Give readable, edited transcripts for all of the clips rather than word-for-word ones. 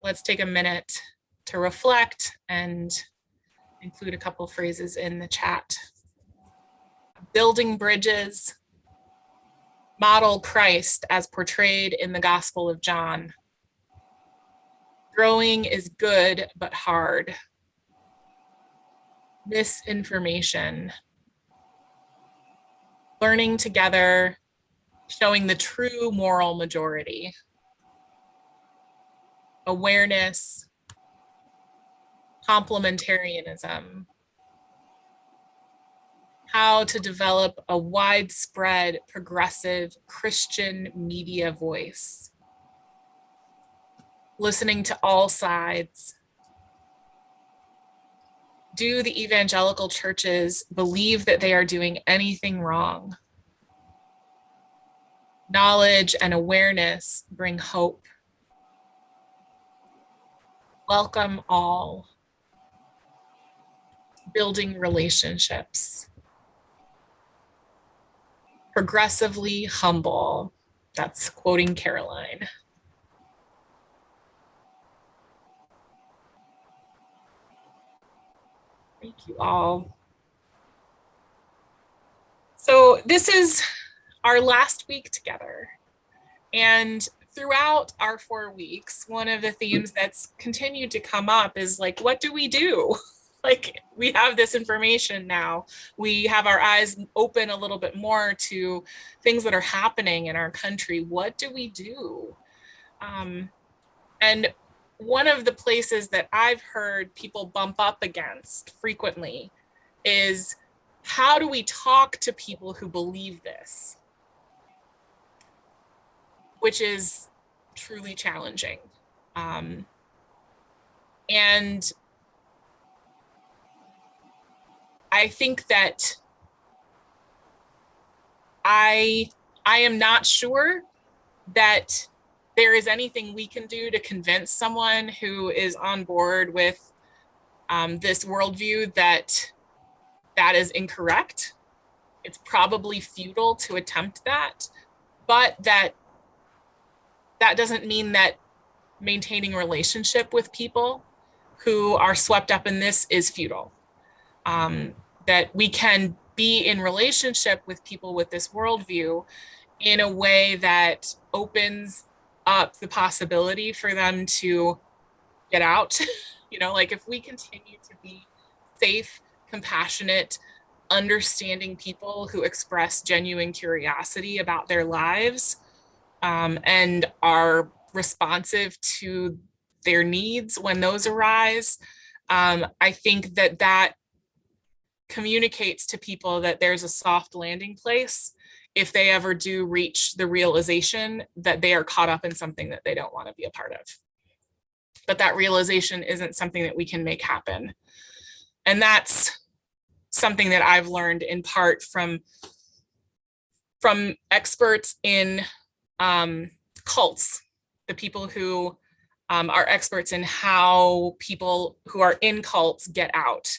let's take a minute to reflect and include a couple phrases in the chat. Building bridges, model Christ as portrayed in the Gospel of John. Growing is good but hard. Misinformation. Learning together, showing the true moral majority. Awareness, complementarianism. How to develop a widespread progressive Christian media voice. Listening to all sides. Do the evangelical churches believe that they are doing anything wrong? Knowledge and awareness bring hope. Welcome all. Building relationships. Progressively humble. That's quoting Caroline. Thank you all. So this is our last week together. And throughout our 4 weeks, one of the themes that's continued to come up is like, what do we do? Like, we have this information now. We have our eyes open a little bit more to things that are happening in our country. What do we do? And one of the places that I've heard people bump up against frequently is, how do we talk to people who believe this? Which is truly challenging. And I think that I am not sure that there is anything we can do to convince someone who is on board with this worldview that is incorrect. It's probably futile to attempt that, but that doesn't mean that maintaining relationship with people who are swept up in this is futile. That we can be in relationship with people with this worldview in a way that opens up the possibility for them to get out. You know, like, if we continue to be safe, compassionate, understanding people who express genuine curiosity about their lives, and are responsive to their needs when those arise, I think that communicates to people that there's a soft landing place if they ever do reach the realization that they are caught up in something that they don't want to be a part of. But that realization isn't something that we can make happen. And that's something that I've learned in part from experts in cults, the people who are experts in how people who are in cults get out.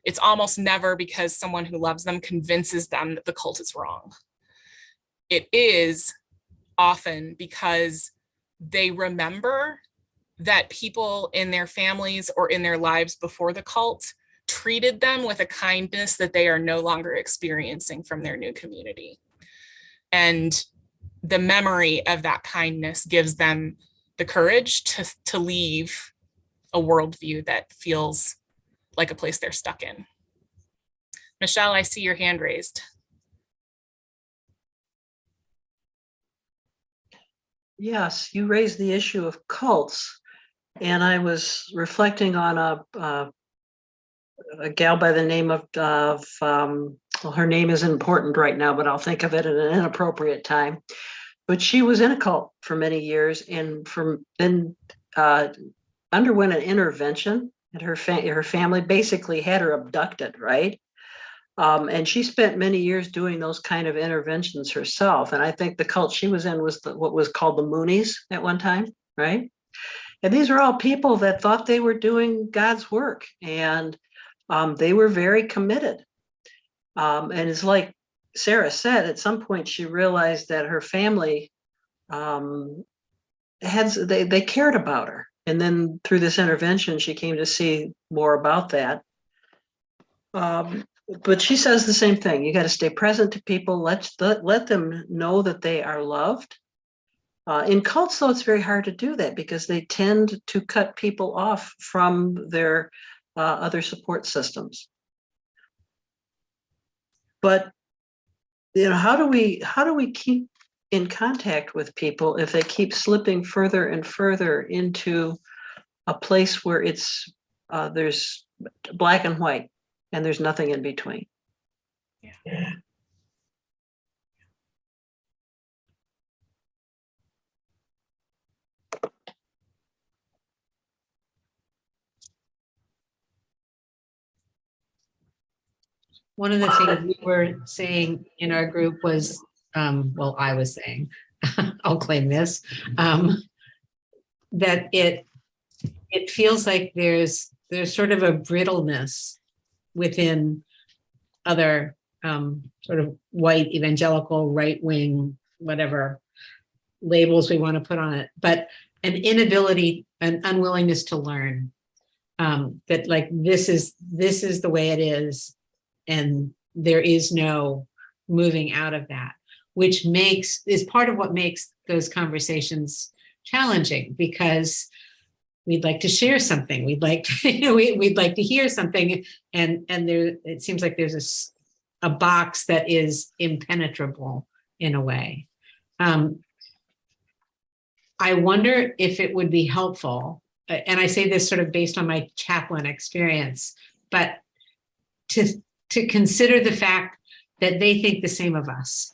It's almost never because someone who loves them convinces them that the cult is wrong. It is often because they remember that people in their families or in their lives before the cult treated them with a kindness that they are no longer experiencing from their new community. And the memory of that kindness gives them the courage to leave a worldview that feels like a place they're stuck in. Michelle, I see your hand raised. Yes, you raised the issue of cults, and I was reflecting on a gal by the name of well, her name isn't important right now, but I'll think of it at an inappropriate time. But she was in a cult for many years, and then underwent an intervention, and her family basically had her abducted, right? And she spent many years doing those kind of interventions herself. And I think the cult she was in was what was called the Moonies at one time, right? And these are all people that thought they were doing God's work, and they were very committed. And it's like Sarah said, at some point she realized that her family they cared about her, And then through this intervention, she came to see more about that. But she says the same thing. You got to stay present to people. Let them know that they are loved. In cults, though, it's very hard to do that because they tend to cut people off from their other support systems. But how do we keep in contact with people if they keep slipping further and further into a place where it's there's black and white and there's nothing in between? Yeah. One of the things we were saying in our group was, well, I was saying, I'll claim this, that it feels like there's sort of a brittleness within other sort of white evangelical, right wing, whatever labels we want to put on it, but an inability, an unwillingness to learn, that like this is the way it is. And there is no moving out of that, which is part of what makes those conversations challenging, because we'd like to share something. We'd like to, we'd like to hear something. And there, it seems like there's a box that is impenetrable in a way. I wonder if it would be helpful, and I say this sort of based on my chaplain experience, but to consider the fact that they think the same of us,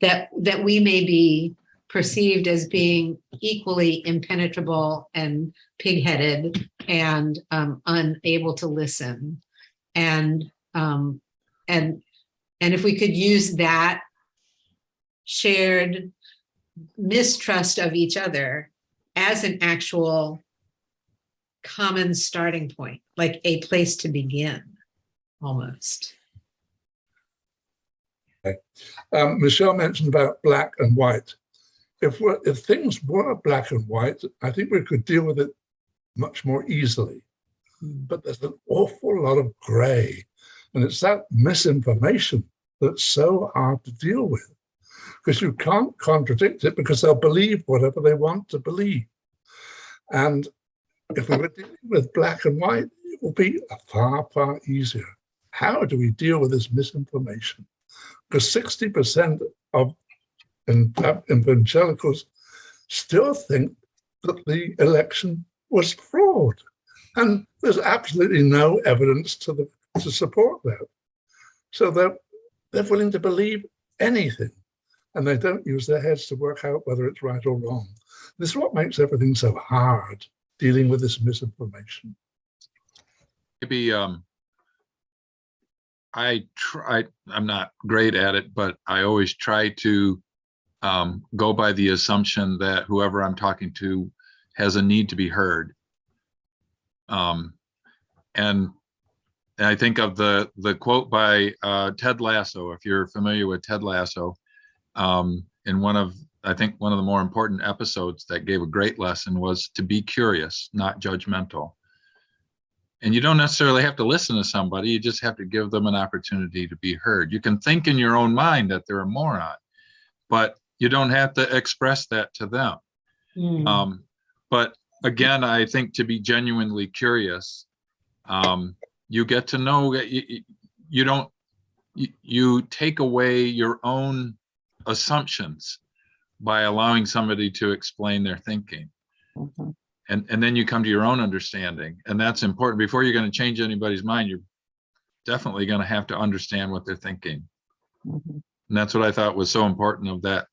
that we may be perceived as being equally impenetrable and pig-headed and unable to listen, and if we could use that shared mistrust of each other as an actual common starting point, like a place to begin, almost. Okay. Michelle mentioned about black and white. If things were black and white, I think we could deal with it much more easily. But there's an awful lot of gray, and it's that misinformation that's so hard to deal with, because you can't contradict it because they'll believe whatever they want to believe. And if we were dealing with black and white, it will be far, far easier. How do we deal with this misinformation? Because 60% of evangelicals still think that the election was fraud. And there's absolutely no evidence to support that. So they're willing to believe anything, and they don't use their heads to work out whether it's right or wrong. This is what makes everything so hard, dealing with this misinformation. Maybe I'm not great at it, but I always try to go by the assumption that whoever I'm talking to has a need to be heard. And I think of the quote by Ted Lasso, if you're familiar with Ted Lasso, in I think one of the more important episodes that gave a great lesson was to be curious, not judgmental. And you don't necessarily have to listen to somebody, you just have to give them an opportunity to be heard. You can think in your own mind that they're a moron, but you don't have to express that to them. But again, I think to be genuinely curious, you get to know that you take away your own assumptions by allowing somebody to explain their thinking. And then you come to your own understanding, and that's important. Before you're going to change anybody's mind, you're definitely going to have to understand what they're thinking. And that's what I thought was so important of that.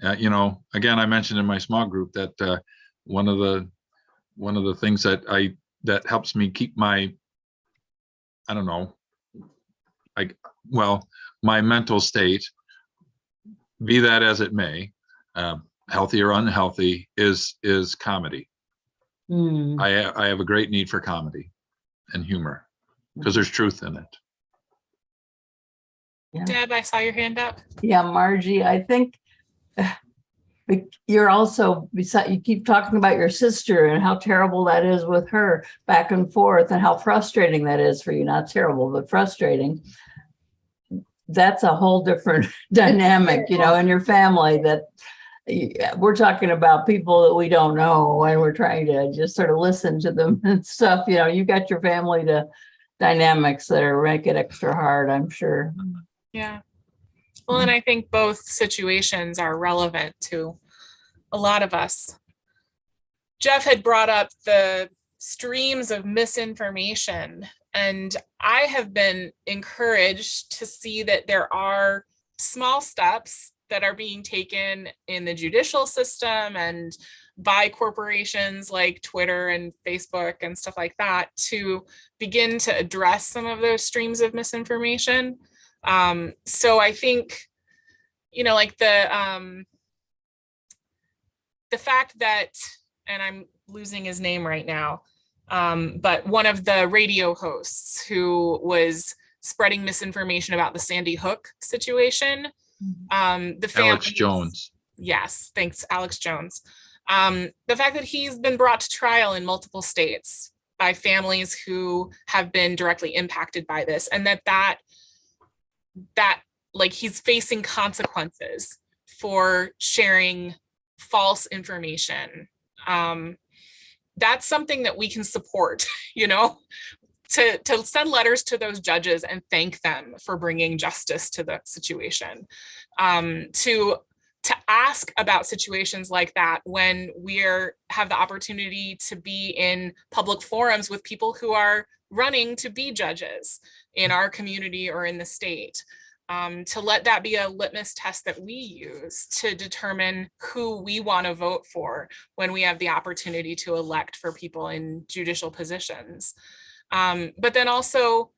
Again, I mentioned in my small group that one of the things that helps me keep my, my mental state, be that as it may, healthy or unhealthy, is comedy. I have a great need for comedy and humor because there's truth in it. Yeah. Deb, I saw your hand up. Yeah, Margie, I think you're also, you keep talking about your sister and how terrible that is with her back and forth and how frustrating that is for you. Not terrible, but frustrating. That's a whole different dynamic, you know, in your family, that we're talking about people that we don't know and we're trying to just sort of listen to them and stuff. You know, you got your family to dynamics that are make it extra hard, I'm sure. Yeah. Well, and I think both situations are relevant to a lot of us. Jeff had brought up the streams of misinformation, and I have been encouraged to see that there are small steps that are being taken in the judicial system and by corporations like Twitter and Facebook and stuff like that to begin to address some of those streams of misinformation. So I think, you know, like the fact that, and I'm losing his name right now, but one of the radio hosts who was spreading misinformation about the Sandy Hook situation, the family, Alex Jones. Yes, thanks, Alex Jones. The fact that he's been brought to trial in multiple states by families who have been directly impacted by this, and that like he's facing consequences for sharing false information. That's something that we can support, you know, to send letters to those judges and thank them for bringing justice to the situation, to ask about situations like that when we have the opportunity to be in public forums with people who are running to be judges in our community or in the state, to let that be a litmus test that we use to determine who we want to vote for when we have the opportunity to elect for people in judicial positions. But then also,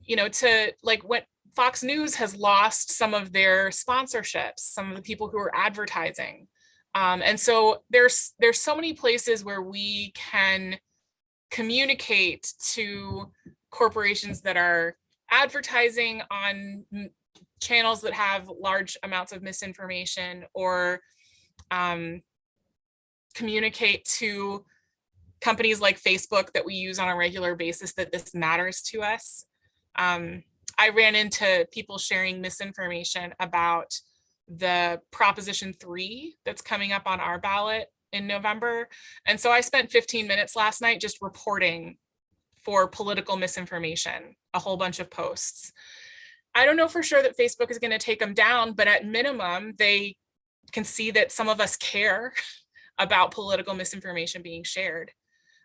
you know, to like what Fox News has lost some of their sponsorships, some of the people who are advertising. And so there's so many places where we can communicate to corporations that are advertising on channels that have large amounts of misinformation, or communicate to companies like Facebook that we use on a regular basis that this matters to us. I ran into people sharing misinformation about the Proposition 3 that's coming up on our ballot in November. And so I spent 15 minutes last night just reporting for political misinformation, a whole bunch of posts. I don't know for sure that Facebook is going to take them down, but at minimum, they can see that some of us care about political misinformation being shared.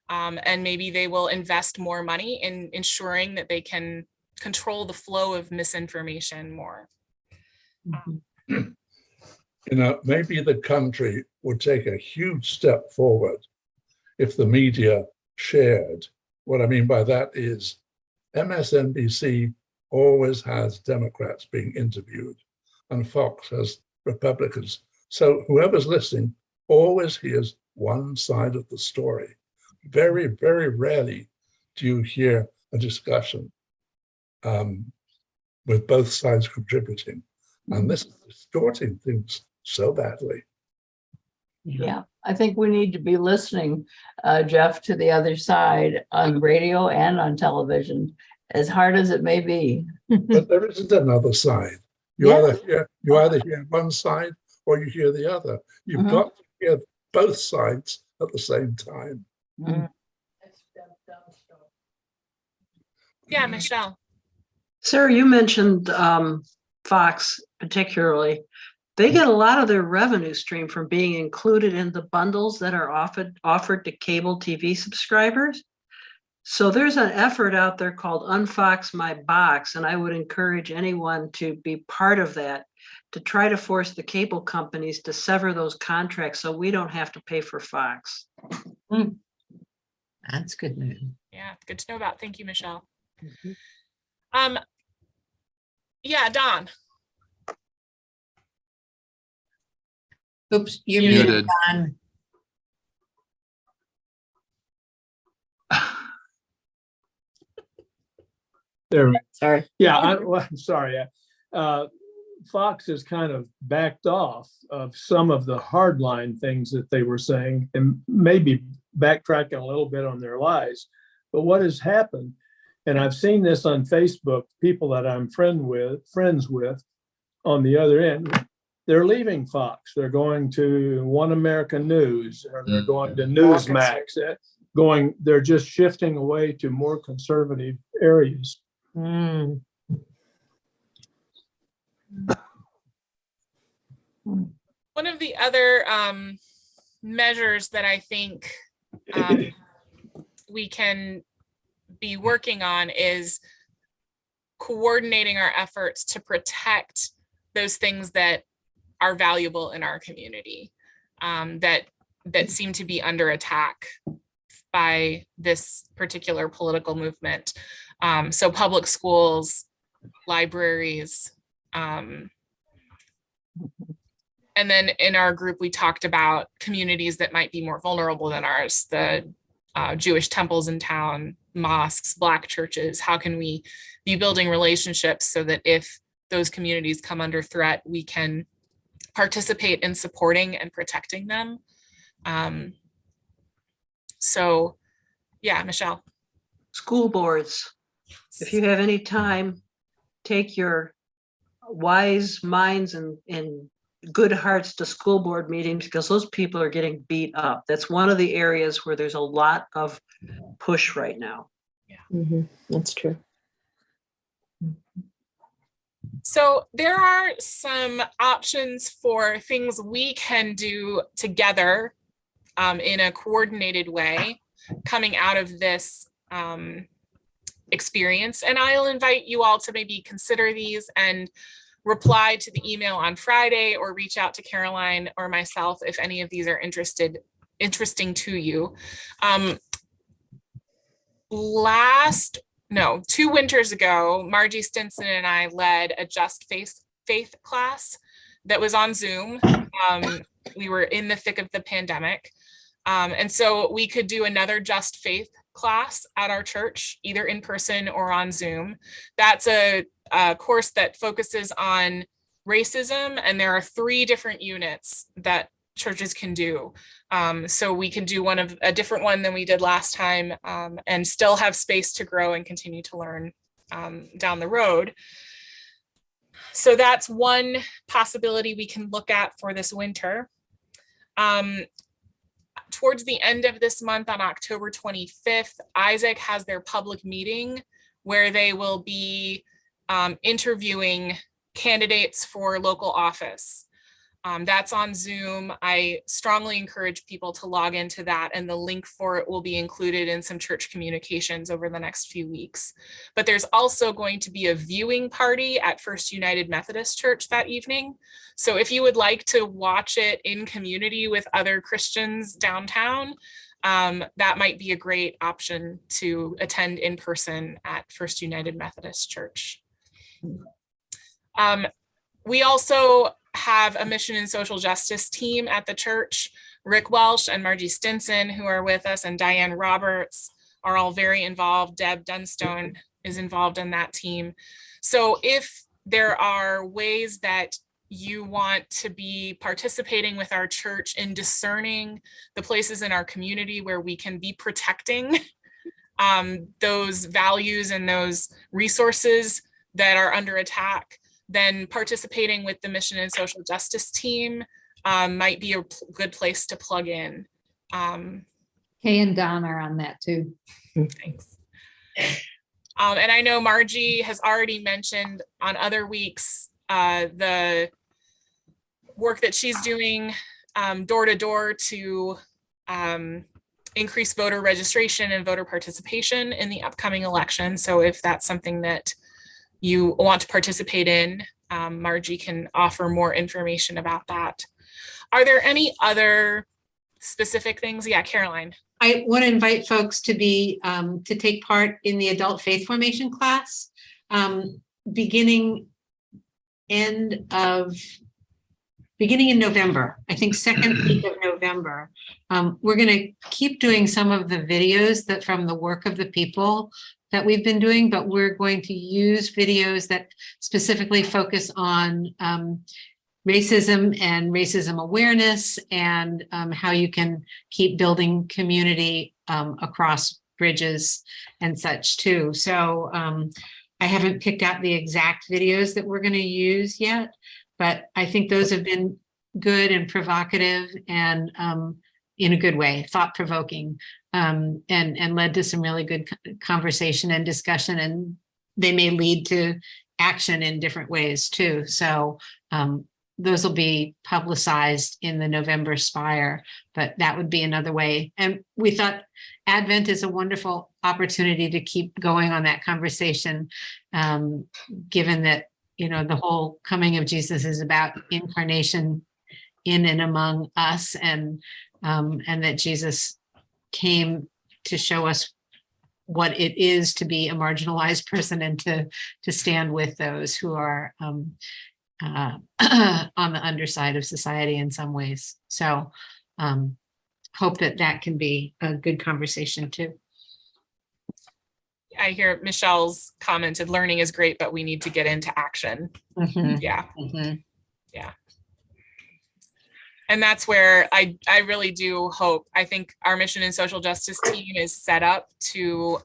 And maybe they will invest more money in ensuring that they can control the flow of misinformation more. You know, maybe the country would take a huge step forward if the media shared. What I mean by that is MSNBC always has Democrats being interviewed and Fox has Republicans. So whoever's listening always hears one side of the story. Very, very rarely do you hear a discussion with both sides contributing. And this is distorting things so badly. Yeah, I think we need to be listening, Jeff, to the other side on radio and on television, as hard as it may be. But there isn't another side. You either hear one side or you hear the other. You've got to hear both sides at the same time. Yeah, Michelle. Sarah, you mentioned Fox particularly. They get a lot of their revenue stream from being included in the bundles that are offered to cable TV subscribers. So there's an effort out there called Unfox My Box, and I would encourage anyone to be part of that, to try to force the cable companies to sever those contracts so we don't have to pay for Fox. That's good news. Yeah, good to know about. Thank you, Michelle. Yeah, Don. Oops, you're Muted. muted, Don. There. Sorry. Yeah, I'm sorry. Fox has kind of backed off of some of the hardline things that they were saying and maybe backtracking a little bit on their lies. But what has happened, and I've seen this on Facebook, people that I'm friends with on the other end, they're leaving Fox. They're going to One American News, or they're going to Newsmax. They're just shifting away to more conservative areas. Mm. One of the other measures that I think we can be working on is coordinating our efforts to protect those things that are valuable in our community, that seem to be under attack by this particular political movement. So public schools, libraries, and then in our group, we talked about communities that might be more vulnerable than ours, the Jewish temples in town, mosques, Black churches. How can we be building relationships so that if those communities come under threat, we can participate in supporting and protecting them? So, yeah, Michelle. School boards, if you have any time, take your wise minds and good hearts to school board meetings, because those people are getting beat up. That's one of the areas where there's a lot of push right now. Mm-hmm. That's true. So there are some options for things we can do together in a coordinated way coming out of this experience. And I'll invite you all to maybe consider these and reply to the email on Friday, or reach out to Caroline or myself if any of these are interesting to you. 2 winters ago, Margie Stinson and I led a Just Faith class that was on Zoom. We were in the thick of the pandemic. And so we could do another Just Faith class at our church, either in person or on Zoom. That's a course that focuses on racism, and there are 3 different units that churches can do. So we can do a different one than we did last time, and still have space to grow and continue to learn down the road. So that's one possibility we can look at for this winter. Towards the end of this month, on October 25th, Isaac has their public meeting where they will be interviewing candidates for local office. That's on Zoom. I strongly encourage people to log into that, and the link for it will be included in some church communications over the next few weeks. But there's also going to be a viewing party at First United Methodist Church that evening. So if you would like to watch it in community with other Christians downtown, that might be a great option to attend in person at First United Methodist Church. We also have a mission and social justice team at the church. Rick Welsh and Margie Stinson, who are with us, and Diane Roberts are all very involved. Deb Dunstone is involved in that team. So if there are ways that you want to be participating with our church in discerning the places in our community where we can be protecting those values and those resources that are under attack, then participating with the mission and social justice team might be a good place to plug in. Kay and Don are on that too. Thanks. And I know Margie has already mentioned on other weeks the work that she's doing door to door to increase voter registration and voter participation in the upcoming election. So if that's something that you want to participate in, Margie can offer more information about that. Are there any other specific things? Yeah, Caroline. I want to invite folks to take part in the adult faith formation class, beginning end of beginning in November, I think second week of November. We're going to keep doing some of the videos that from the work of the people that we've been doing, but we're going to use videos that specifically focus on racism and racism awareness, and how you can keep building community across bridges and such too. So I haven't picked out the exact videos that we're going to use yet, but I think those have been good and provocative and in a good way, thought-provoking, and led to some really good conversation and discussion, and they may lead to action in different ways too. So those will be publicized in the November Spire, but that would be another way. And we thought Advent is a wonderful opportunity to keep going on that conversation, given that, you know, the whole coming of Jesus is about incarnation in and among us, and that Jesus came to show us what it is to be a marginalized person and to stand with those who are on the underside of society in some ways. So hope that can be a good conversation too. I hear Michelle's commented, learning is great, but we need to get into action. Yeah. Yeah. And that's where I really do hope. I think our mission and social justice team is set up to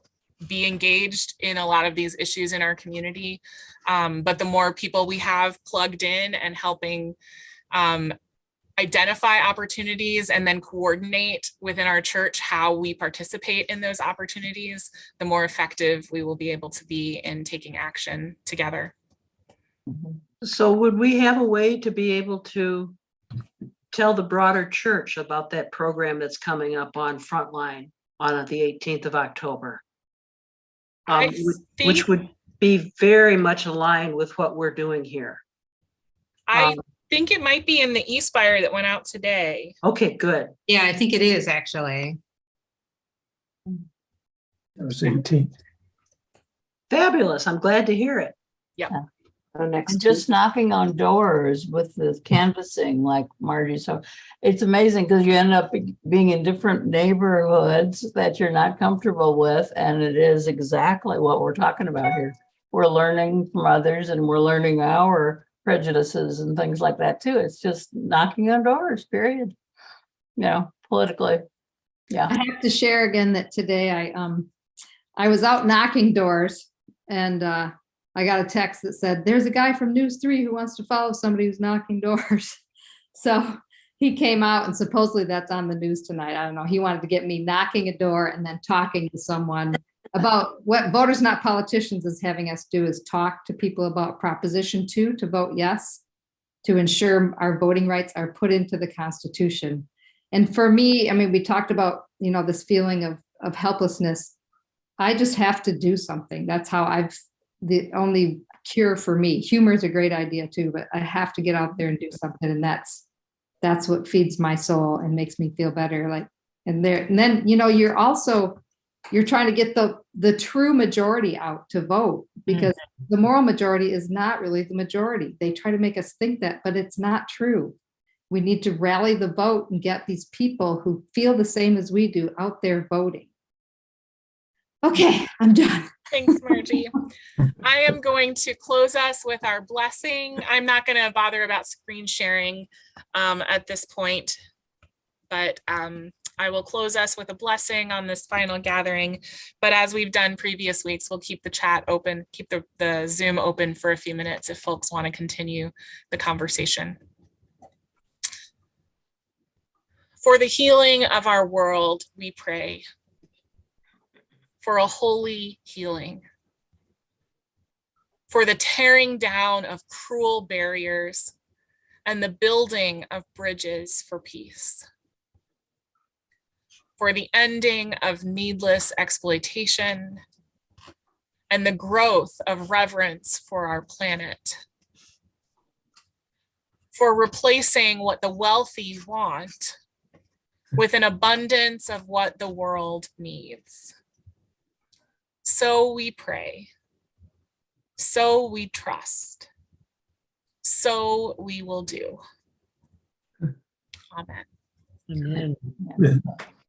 be engaged in a lot of these issues in our community. But the more people we have plugged in and helping identify opportunities and then coordinate within our church how we participate in those opportunities, the more effective we will be able to be in taking action together. So would we have a way to be able to tell the broader church about that program that's coming up on Frontline on the 18th of October? Which would be very much aligned with what we're doing here. I think it might be in the e-Spire that went out today. Okay, good. Yeah, I think it is actually. It was 18th. Fabulous. I'm glad to hear it. Yeah. And just knocking on doors with the canvassing, like Margie. So it's amazing because you end up being in different neighborhoods that you're not comfortable with. And it is exactly what we're talking about here. We're learning from others and we're learning our prejudices and things like that too. It's just knocking on doors, period. You know, politically. Yeah. I have to share again that today I was out knocking doors, and I got a text that said, there's a guy from News 3 who wants to follow somebody who's knocking doors. So he came out, and supposedly that's on the news tonight. I don't know. He wanted to get me knocking a door and then talking to someone about what Voters Not Politicians is having us do, is talk to people about Proposition 2 to vote yes, to ensure our voting rights are put into the Constitution. And for me, I mean, we talked about, you know, this feeling of helplessness. I just have to do something. That's how the only cure for me. Humor is a great idea too, but I have to get out there and do something. And that's what feeds my soul and makes me feel better. Like, and then, you know, you're trying to get the true majority out to vote, because the moral majority is not really the majority. They try to make us think that, but it's not true. We need to rally the vote and get these people who feel the same as we do out there voting. Okay, I'm done. Thanks, Margie. I am going to close us with our blessing. I'm not going to bother about screen sharing at this point, but I will close us with a blessing on this final gathering. But as we've done previous weeks, we'll keep the chat open, keep the Zoom open for a few minutes if folks want to continue the conversation. For the healing of our world, we pray. For a holy healing. For the tearing down of cruel barriers and the building of bridges for peace. For the ending of needless exploitation and the growth of reverence for our planet. For replacing what the wealthy want with an abundance of what the world needs. So we pray, so we trust, so we will do. Amen. Amen. Amen.